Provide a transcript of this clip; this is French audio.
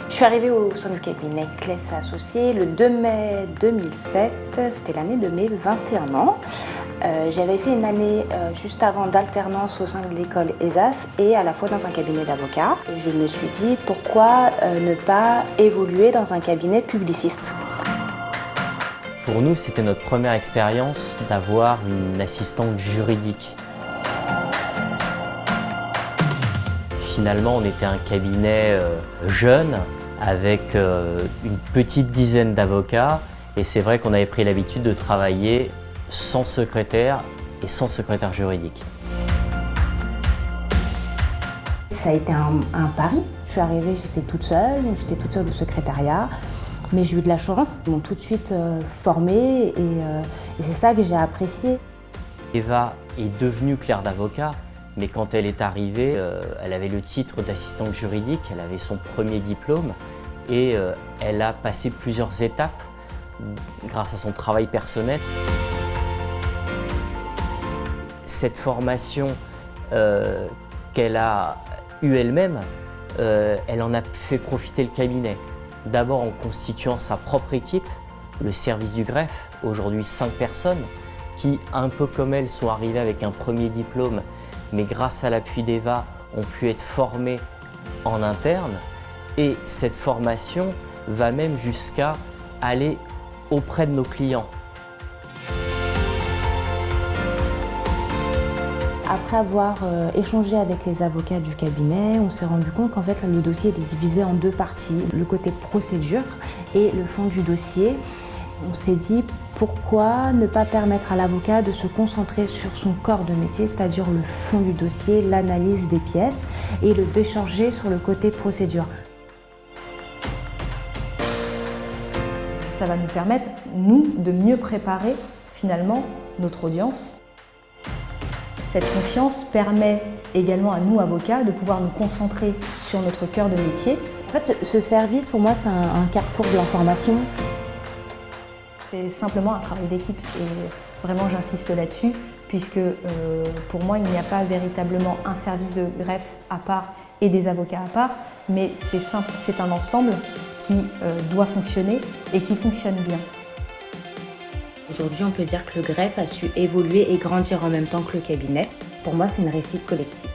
Je suis arrivée au sein du cabinet Claes Associés le 2 mai 2007, c'était l'année de mes 21 ans. J'avais fait une année juste avant d'alternance au sein de l'école ESAS et à la fois dans un cabinet d'avocats. Je me suis dit pourquoi ne pas évoluer dans un cabinet publiciste. Pour nous, c'était notre première expérience d'avoir une assistante juridique. Finalement, on était un cabinet jeune, avec une petite dizaine d'avocats, et c'est vrai qu'on avait pris l'habitude de travailler sans secrétaire et sans secrétaire juridique. Ça a été un pari. Je suis arrivée, j'étais toute seule au secrétariat, mais j'ai eu de la chance. Ils m'ont tout de suite formée et c'est ça que j'ai apprécié. Eva est devenue clerc d'avocat, mais quand elle est arrivée, elle avait le titre d'assistante juridique, elle avait son premier diplôme et elle a passé plusieurs étapes grâce à son travail personnel. Cette formation qu'elle a eue elle-même, elle en a fait profiter le cabinet. D'abord en constituant sa propre équipe, le service du greffe, aujourd'hui 5 personnes, qui, un peu comme elle, sont arrivées avec un premier diplôme, mais grâce à l'appui d'Eva, ont pu être formées en interne. Et cette formation va même jusqu'à aller auprès de nos clients. Après avoir échangé avec les avocats du cabinet, on s'est rendu compte qu'en fait le dossier était divisé en 2 parties, le côté procédure et le fond du dossier. On s'est dit pourquoi ne pas permettre à l'avocat de se concentrer sur son corps de métier, c'est-à-dire le fond du dossier, l'analyse des pièces, et le décharger sur le côté procédure. Ça va nous permettre, nous, de mieux préparer finalement notre audience. Cette confiance permet également à nous, avocats, de pouvoir nous concentrer sur notre cœur de métier. En fait, ce service, pour moi, c'est un carrefour de l'information. C'est simplement un travail d'équipe et vraiment j'insiste là-dessus puisque pour moi, il n'y a pas véritablement un service de greffe à part et des avocats à part, mais c'est un ensemble qui doit fonctionner et qui fonctionne bien. Aujourd'hui, on peut dire que le greffe a su évoluer et grandir en même temps que le cabinet. Pour moi, c'est une réussite collective.